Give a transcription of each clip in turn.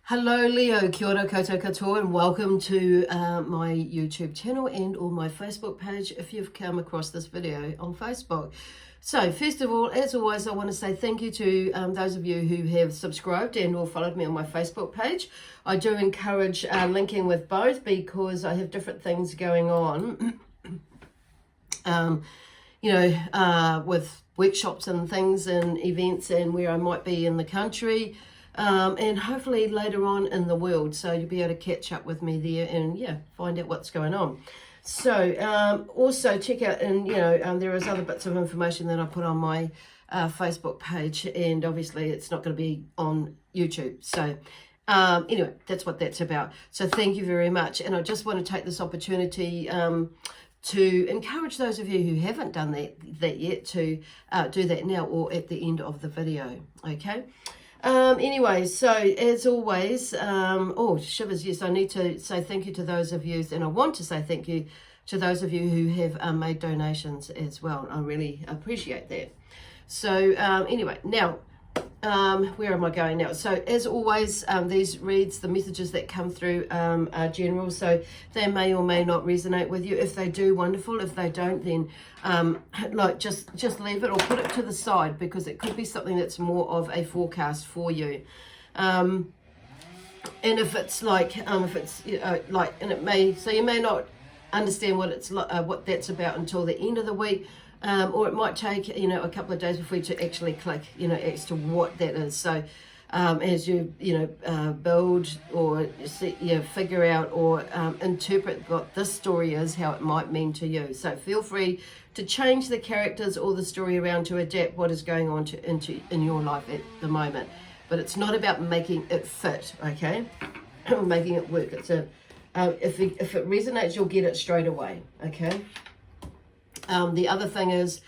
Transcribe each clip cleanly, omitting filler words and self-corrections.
Hello Leo, kia ora koutou katoa, and welcome to my YouTube channel and or my Facebook page if you've come across this video on Facebook. So first of all, as always, I want to say thank you to those of you who have subscribed and or followed me on my Facebook page. I do encourage linking with both because I have different things going on, with workshops and things and events and where I might be in the country. And hopefully later on in the world, so you'll be able to catch up with me there and find out what's going on. So also check out, and there is other bits of information that I put on my Facebook page, and obviously it's not going to be on YouTube. So anyway, that's what that's about. So thank you very much, and I just want to take this opportunity to encourage those of you who haven't done that yet to do that now or at the end of the video. Okay. Anyway, so as always, shivers, yes, I need to say thank you to those of you, and I want to say thank you to those of you who have made donations as well. I really appreciate that. So anyway, now, where am I going now? So as always, these reads, the messages that come through are general, so they may or may not resonate with you. If they do, wonderful. If they don't, then just leave it or put it to the side, because it could be something that's more of a forecast for you. And if it's and it may, so you may not understand what it's what that's about until the end of the week. Or it might take, a couple of days before you to actually click, as to what that is. So as you, build or figure out or interpret what this story is, how it might mean to you. So feel free to change the characters or the story around to adapt what is going on in your life at the moment. But it's not about making it fit, okay? Making it work. It's if it resonates, you'll get it straight away, okay? The other thing is,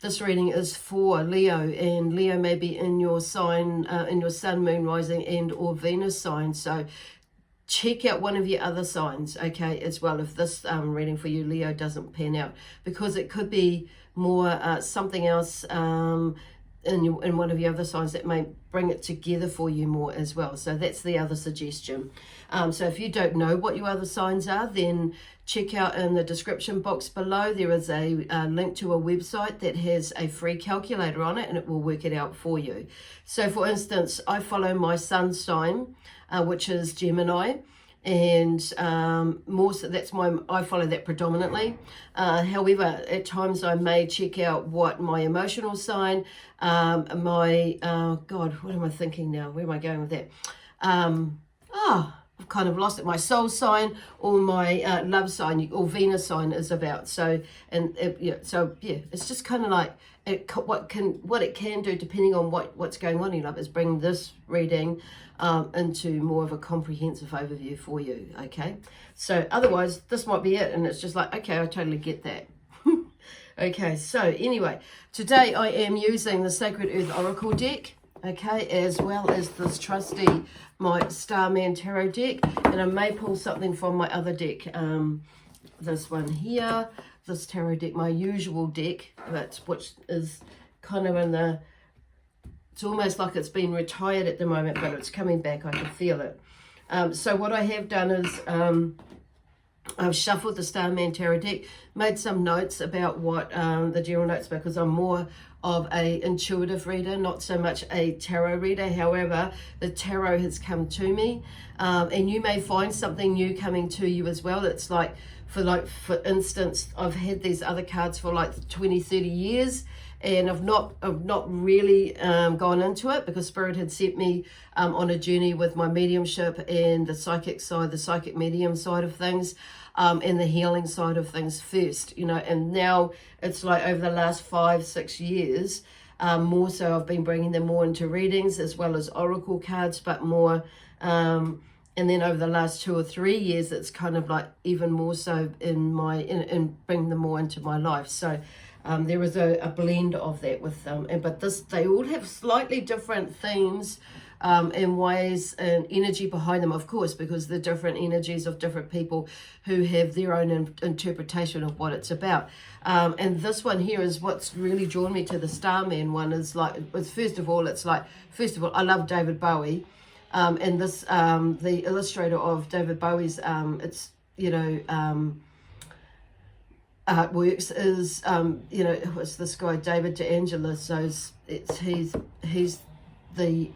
this reading is for Leo, and Leo may be in your sign, in your sun, moon, rising, and or Venus sign. So check out one of your other signs, okay, as well, if this reading for you, Leo, doesn't pan out, because it could be more something else in one of your other signs that may bring it together for you more as well. So that's the other suggestion. So if you don't know what your other signs are, then check out in the description box below. There is a link to a website that has a free calculator on it, and it will work it out for you. So for instance, I follow my sun sign, which is Gemini, and more so I follow that predominantly. However, at times I may check out what my emotional sign, what am I thinking now? Where am I going with that? I've kind of lost it. My soul sign or my love sign or Venus sign is about. So it's just kind of like what it can do depending on what's going on in your life is bring this reading into more of a comprehensive overview for you. Okay, so otherwise this might be it, and it's just like, okay, I totally get that. Okay, so anyway, today I am using the Sacred Earth Oracle deck, okay, as well as this trusty, my Starman Tarot deck, and I may pull something from my other deck, this one here, this tarot deck, my usual deck, which is kind of it's almost like it's been retired at the moment, but it's coming back, I can feel it. So what I have done is I've shuffled the Starman Tarot deck, made some notes about what the general notes, because I'm more of a intuitive reader, not so much a tarot reader. However, the tarot has come to me, and you may find something new coming to you as well. It's like, for instance, I've had these other cards for like 20, 30 years, and I've not really gone into it, because Spirit had sent me on a journey with my mediumship and the psychic side, the psychic medium side of things, and the healing side of things first, and now it's like over the last 5-6 years, more so I've been bringing them more into readings as well as oracle cards, but more, and then over the last 2 or 3 years, it's kind of like even more so in bringing them more into my life. So there is a blend of that with them, but they all have slightly different themes and ways and energy behind them, of course, because the different energies of different people who have their own interpretation of what it's about. And this one here is what's really drawn me to the Starman one. Is like, first of all, I love David Bowie. And this, the illustrator of David Bowie's, it's, you know, artworks is, you know, it was this guy, David DeAngelo, so he's the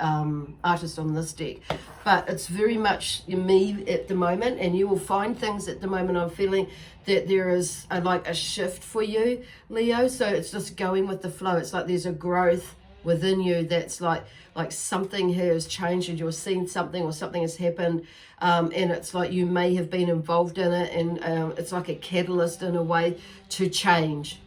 artist on this deck. But it's very much me at the moment, and you will find things at the moment. I'm feeling that there is like a shift for you, Leo, so it's just going with the flow. It's like there's a growth within you that's like something has changed, and you're seeing something, or something has happened, and it's like you may have been involved in it, and it's like a catalyst in a way to change,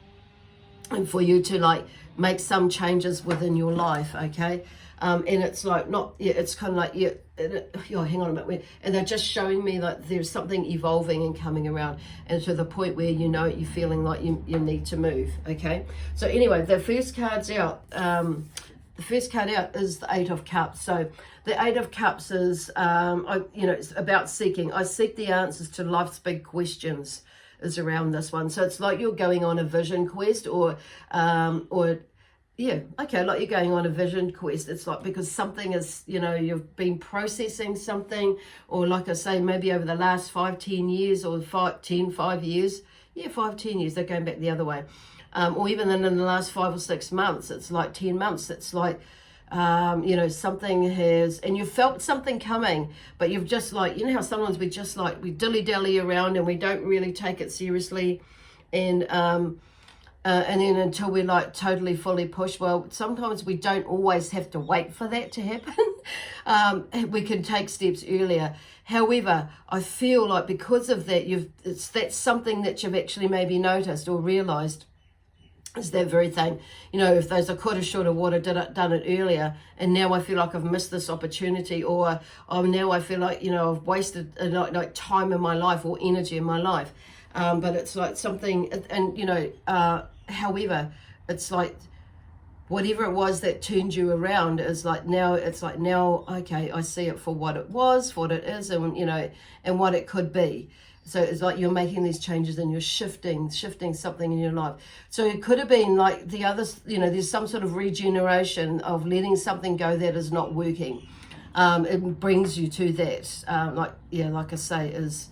and for you to like make some changes within your life, okay? And it's like not, yeah, it's kind of like, yeah, hang on a minute, and they're just showing me like there's something evolving and coming around, and to the point where you know you're feeling like you need to move, okay? So anyway, the first card's out. The first card out is the Eight of Cups. So the Eight of Cups is, you know, it's about seeking. I seek the answers to life's big questions is around this one. So it's like you're going on a vision quest, or yeah, okay, like you're going on a vision quest. It's like because something is, you know, you've been processing something, or like I say, maybe over the last 5-10 years, or 5 years. Yeah, 5-10 years, they're going back the other way. Or even in the last 5 or 6 months, it's like 10 months. It's like, you know, something has, and you felt something coming, but you've just like, you know how sometimes we just like, we dilly-dally around and we don't really take it seriously. And then until we're like totally fully pushed. Well, sometimes we don't always have to wait for that to happen. We can take steps earlier. However, I feel like because of that, that's something that you've actually maybe noticed or realized, is that very thing. You know, if there's a coulda, shoulda, woulda, done it earlier, and now I feel like I've missed this opportunity, or now I feel like, you know, I've wasted like time in my life or energy in my life. But it's like something, and you know, however, it's like whatever it was that turned you around is like now, it's like now, okay, I see it for what it was, for what it is, and you know, and what it could be. So it's like you're making these changes and you're shifting something in your life. So it could have been like the others, you know, there's some sort of regeneration of letting something go that is not working. It brings you to that, like, yeah, like I say, is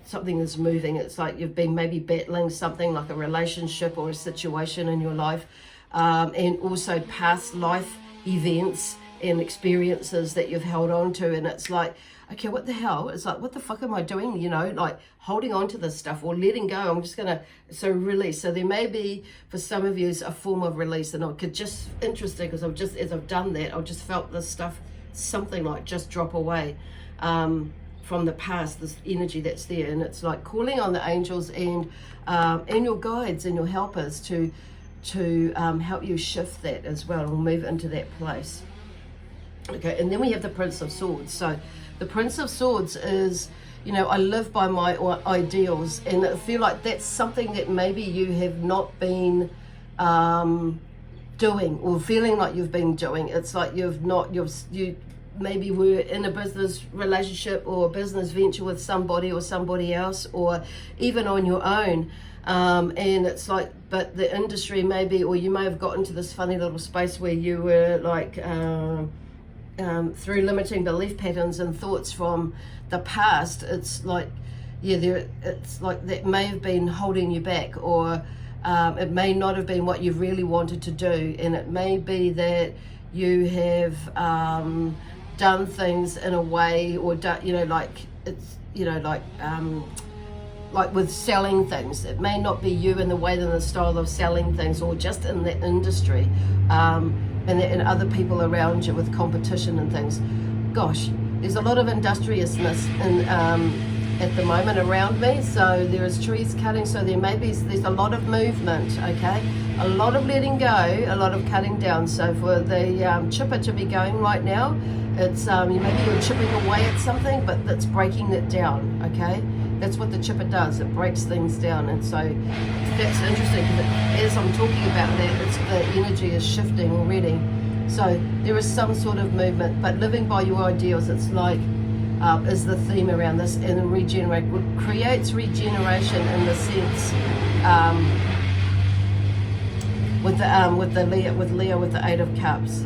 something is moving. It's like you've been maybe battling something like a relationship or a situation in your life, and also past life events and experiences that you've held on to, and it's like, okay, what the hell? It's like, what the fuck am I doing? You know, like holding on to this stuff or letting go. I'm just gonna, so release. So there may be, for some of you, a form of release, and I could just, interesting, because I've just, as I've done that, I've just felt this stuff, something like just drop away from the past, this energy that's there. And it's like calling on the angels and your guides and your helpers to help you shift that as well, and move into that place. Okay, and then we have the Prince of Swords. So the Prince of Swords is, you know, I live by my ideals, and I feel like that's something that maybe you have not been doing, or feeling like you've been doing. It's like you maybe were in a business relationship or a business venture with somebody or somebody else, or even on your own. And it's like, but the industry maybe, or you may have gotten to this funny little space where you were like, through limiting belief patterns and thoughts from the past, it's like, yeah, it's like that may have been holding you back, or it may not have been what you really wanted to do, and it may be that you have done things in a way, or you know, like it's, you know, like with selling things, it may not be you in the way, in the style of selling things, or just in that industry. And other people around you with competition and things. Gosh, there's a lot of industriousness at the moment around me. So there is trees cutting. So there's a lot of movement. Okay, a lot of letting go, a lot of cutting down. So for the chipper to be going right now, it's maybe you're chipping away at something, but that's breaking it down. Okay. That's what the chipper does. It breaks things down. And so that's interesting, because as I'm talking about that, the energy is shifting already. So there is some sort of movement, but living by your ideals, it's like, is the theme around this, and creates regeneration in the sense, with Leo with the Eight of Cups.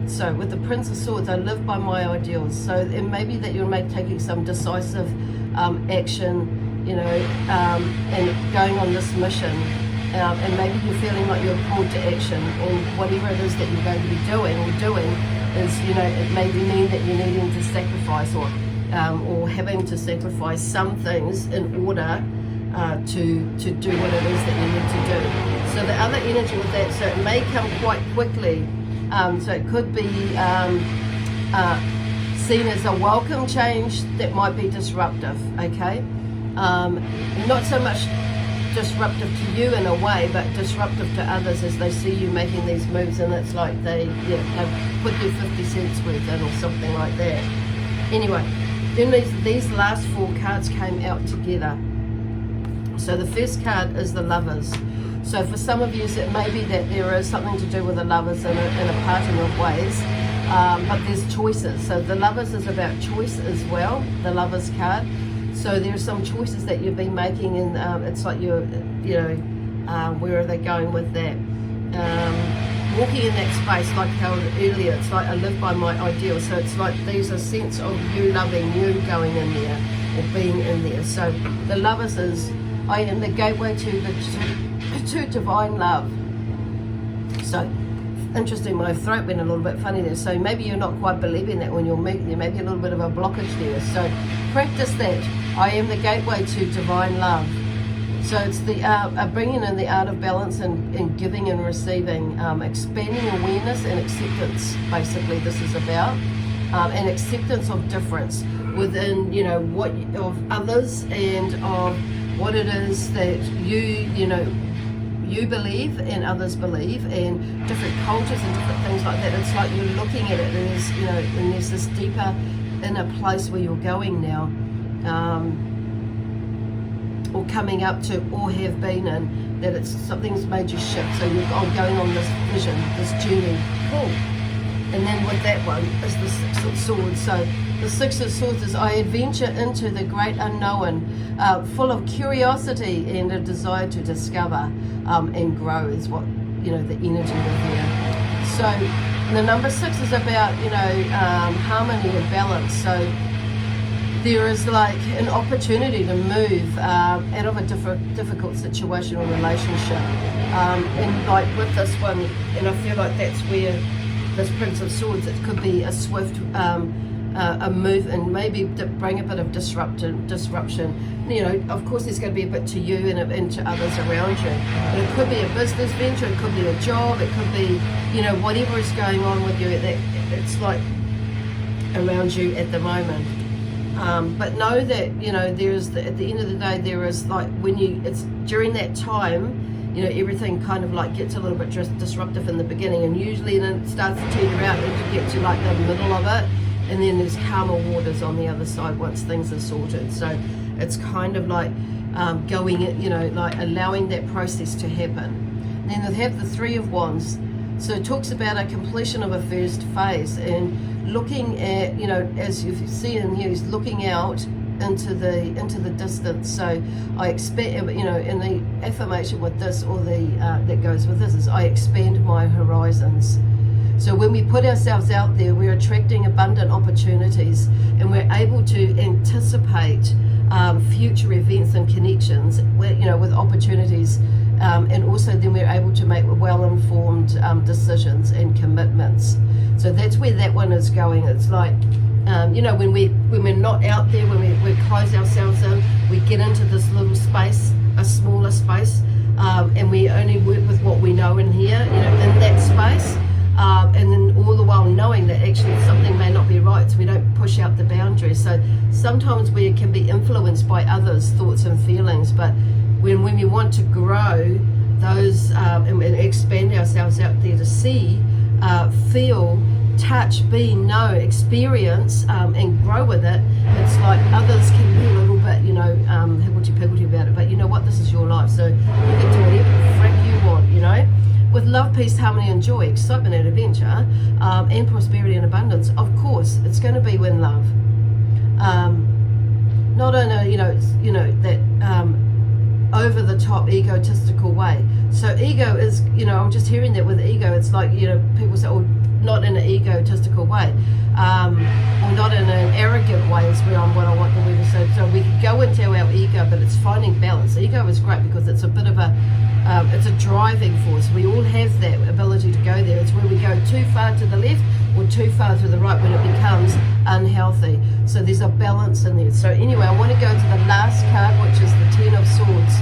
So with the Prince of Swords, I live by my ideals. So it may be that you're taking some decisive action, you know, and going on this mission. And maybe you're feeling like you're called to action, and whatever it is that you're going to be doing is, you know, it may mean that you're needing to sacrifice or having to sacrifice some things in order to do what it is that you need to do. So the other energy with that, so it may come quite quickly. So it could be seen as a welcome change that might be disruptive, okay? Not so much disruptive to you in a way, but disruptive to others as they see you making these moves, and it's like they've put their 50 cents worth in or something like that. Anyway, then these last 4 cards came out together. So the first card is the Lovers. So for some of you, it may be that there is something to do with the Lovers in a pattern of ways, but there's choices. So the Lovers is about choice as well, the Lovers card. So there are some choices that you've been making, and it's like you're, you know, where are they going with that? Walking in that space, like how earlier, it's like I live by my ideal. So it's like there's a sense of you loving, you going in there or being in there. So the Lovers is, I am the gateway to divine love. So interesting, my throat went a little bit funny there. So maybe you're not quite believing that when you're meeting, there may be a little bit of a blockage there. So practice that. I am the gateway to divine love. So it's the bringing in the art of balance and giving and receiving, expanding awareness and acceptance. Basically, this is about and acceptance of difference within, you know, what of others and of what it is that you believe and others believe, and different cultures and different things like that. It's like you're looking at it as, you know, and there's this deeper inner place where you're going now, or coming up to, or have been in, that it's something's made you shift. So you're going on this vision, this journey. Cool. And then with that one is the Six of Swords. So the Six of Swords is I adventure into the great unknown, full of curiosity and a desire to discover and grow is what, you know, the energy of here. So the number 6 is about, you know, harmony and balance. So there is like an opportunity to move out of a difficult situation or relationship. And like with this one, and I feel like that's where this Prince of Swords, it could be a swift a move and maybe bring a bit of disruption. You know, of course there's going to be a bit to you and to others around you. But it could be a business venture, it could be a job, it could be, you know, whatever is going on with you, that it's like around you at the moment. But know that, you know, there's at the end of the day, there is like it's during that time, you know, everything kind of like gets a little bit disruptive in the beginning, and usually then it starts to teeter out and you get to like the middle of it, and then there's calmer waters on the other side once things are sorted. So it's kind of like going, you know, like allowing that process to happen. And then they have the Three of Wands. So it talks about a completion of a first phase and looking at, you know, as you see in here, he's looking out into the distance. So I expect, you know, in the affirmation with this, or the that goes with this, is I expand my horizons. So when we put ourselves out there, we're attracting abundant opportunities, and we're able to anticipate future events and connections, you know, with opportunities, and also then we're able to make well-informed decisions and commitments. So that's where that one is going. It's like, you know, when we're not out there, when we close ourselves in, we get into this little space, a smaller space, and we only work with what we know in here, you know, in that space. And then all the while knowing that actually something may not be right, so we don't push out the boundaries. So sometimes we can be influenced by others' thoughts and feelings, but when we want to grow those and expand ourselves out there to see, feel, touch, be, know, experience, and grow with it, it's like others can be a little bit, you know, higgledy-piggledy about it, but you know what, this is your life, so you can do whatever the frick you want, you know. With love, peace, harmony and joy, excitement and adventure, and prosperity and abundance, of course, it's going to be when love. Not only, you know, that over the top egotistical way. So ego is, I'm just hearing that with ego, it's like, people say, oh, not in an egotistical way, or not in an arrogant way is what I want the word to say. So we can go into our ego, but it's finding balance. Ego is great because it's a bit of it's a driving force. We all have that ability to go there. It's where we go too far to the left or too far to the right when it becomes unhealthy. So there's a balance in there. So anyway, I want to go to the last card, which is the Ten of Swords.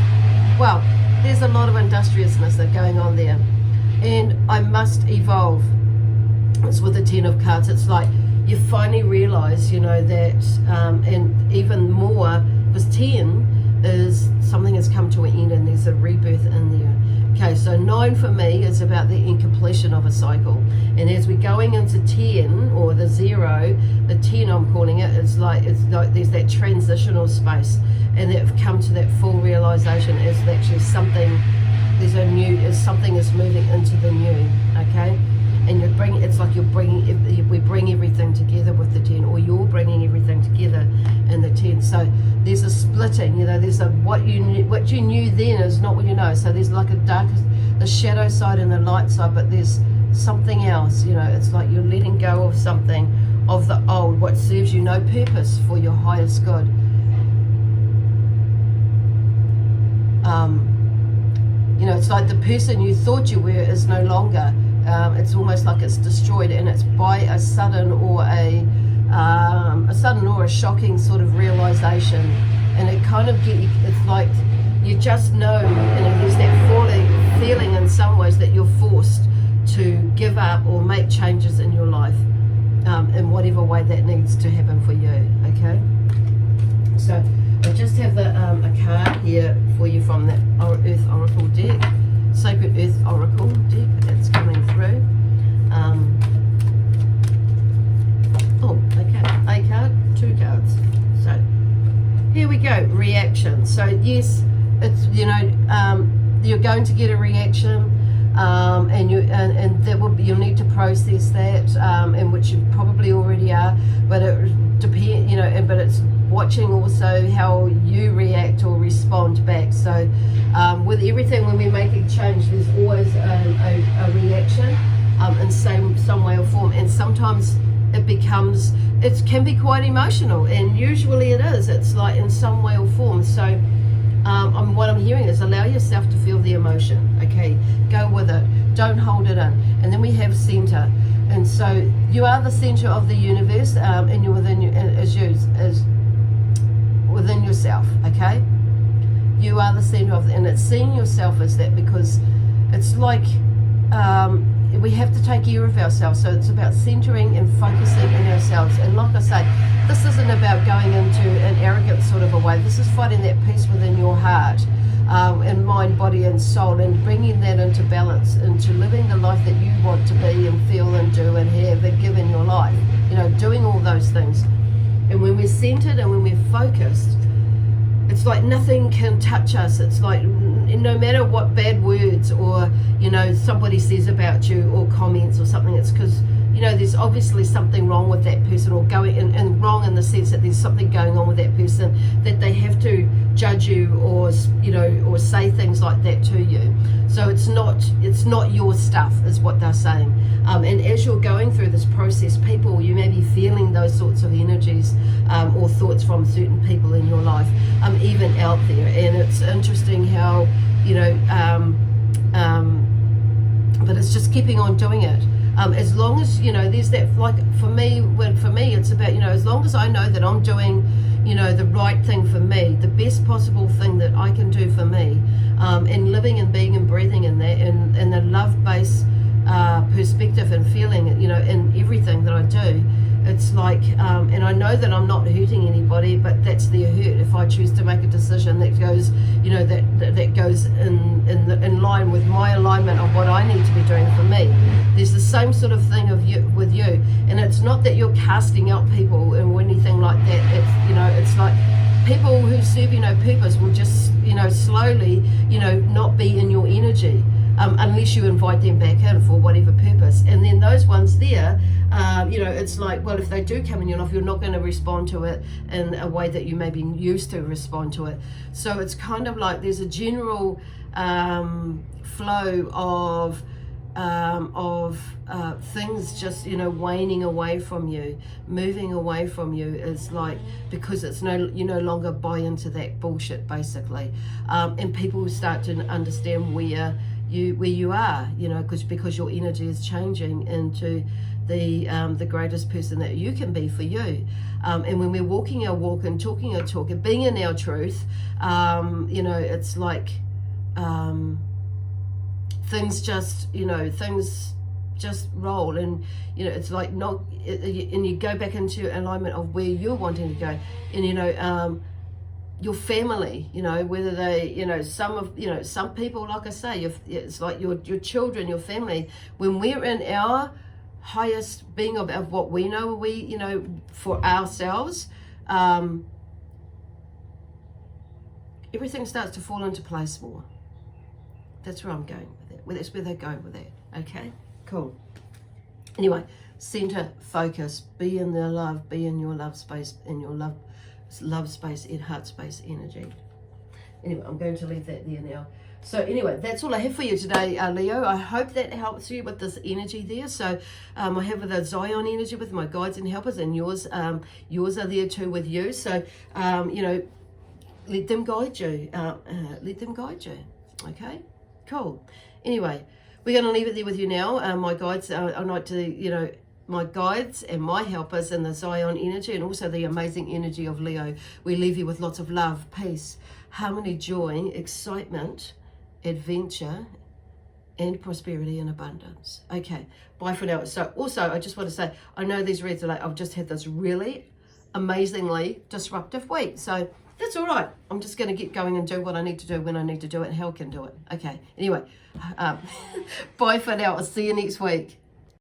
Well, there's a lot of industriousness that's going on there. And I must evolve. It's with the Ten of Cards. It's like you finally realize, that, and even more, because 10 is something has come to an end and there's a rebirth in there. Okay, so 9 for me is about the incompletion of a cycle. And as we're going into 10, or the 0, the 10 I'm calling it, it's like there's that transitional space. And they've come to that full realization as actually something, something is moving into the new, okay? And we bring everything together with the 10, or you're bringing everything together in the 10. So there's a splitting, there's what you knew then is not what you know. So there's like the shadow side and the light side, but there's something else, it's like you're letting go of something of the old, what serves you no purpose for your highest good. It's like the person you thought you were is no longer. It's almost like it's destroyed, and it's by a sudden or a shocking sort of realization, and it kind of it's like you just know, there's that feeling in some ways that you're forced to give up or make changes in your life, in whatever way that needs to happen for you. Okay, so I just have a card here for you from that Earth Oracle deck. Sacred Earth Oracle deck that's coming through. Okay, a card, 2 cards. So here we go. Reaction. So yes, it's you're going to get a reaction, and that will be, you'll need to process that, in which you probably already are. But it depends, but it's watching also how you react or respond back. So with everything, when we make a change, there's always a reaction in some way or form, and sometimes it can be quite emotional, and usually it is. It's like in some way or form. So what I'm hearing is allow yourself to feel the emotion. Okay, go with it, don't hold it in. And then we have center, and so you are the center of the universe, and you're within within yourself. Okay, you are the center of, and it's seeing yourself as that, because it's like we have to take care of ourselves. So it's about centering and focusing in ourselves. And like I say, this isn't about going into an arrogant sort of a way. This is finding that peace within your heart, and mind, body and soul, and bringing that into balance, into living the life that you want to be and feel and do and have and give in your life, doing all those things. And when we're centered and when we're focused, it's like nothing can touch us. It's like no matter what bad words or somebody says about you, or comments or something, it's because there's obviously something wrong with that person, or going and wrong in the sense that there's something going on with that person, that they have to judge you or or say things like that to you. So it's not your stuff is what they're saying. And as you're going through this process, you may be feeling those sorts of energies, or thoughts from certain people in your life, even out there. And it's interesting how but it's just keeping on doing it. As long as there's that, like for me it's about as long as I know that I'm doing the right thing for me, the best possible thing that I can do for me, and living and being and breathing in that, and the love-based perspective and feeling in everything that I do. It's like and I know that I'm not hurting anybody, but that's their hurt if I choose to make a decision that goes that goes in line with my alignment of what I need to be doing for me. There's the same sort of thing with you, and it's not that you're casting out people or anything like that. It's it's like people who serve you no purpose will just slowly not be in your energy. unless you invite them back in for whatever purpose. And then those ones there, you know, it's like, well, if they do come in your life, you're not going to respond to it in a way that you may be used to respond to it. So it's kind of like there's a general flow of things just, you know, waning away from you, moving away from you. Is like, because it's you no longer buy into that bullshit, basically, and people start to understand where you are, you know, because your energy is changing into the greatest person that you can be for you. And when we're walking our walk and talking our talk and being in our truth, you know, it's like things just, you know, things just roll, and you know, it's like and you go back into alignment of where you're wanting to go. And you know, your family, you know, whether they, you know, some people, like I say, it's like your children, your family, when we're in our highest being of what we know, you know, for ourselves, everything starts to fall into place more. That's where I'm going with it. Well, that's where they're going with that. Okay, cool. Anyway, center, focus, be in the love, be in your love space, in your love space, in heart space energy. Anyway, I'm going to leave that there now. So anyway, that's all I have for you today, Leo. I hope that helps you with this energy there. So I have the Zion energy with my guides and helpers, and yours are there too with you. So, you know, let them guide you. Let them guide you. Okay, cool. Anyway, we're going to leave it there with you now. My guides, I'd like to, you know, my guides and my helpers in the Zion energy, and also the amazing energy of Leo. We leave you with lots of love, peace, harmony, joy, excitement, adventure, and prosperity and abundance. Okay, bye for now. So also, I just want to say, I know these reads are like, I've just had this really amazingly disruptive week. So that's all right. I'm just going to get going and do what I need to do when I need to do it and how I can do it. Okay, anyway, bye for now. I'll see you next week.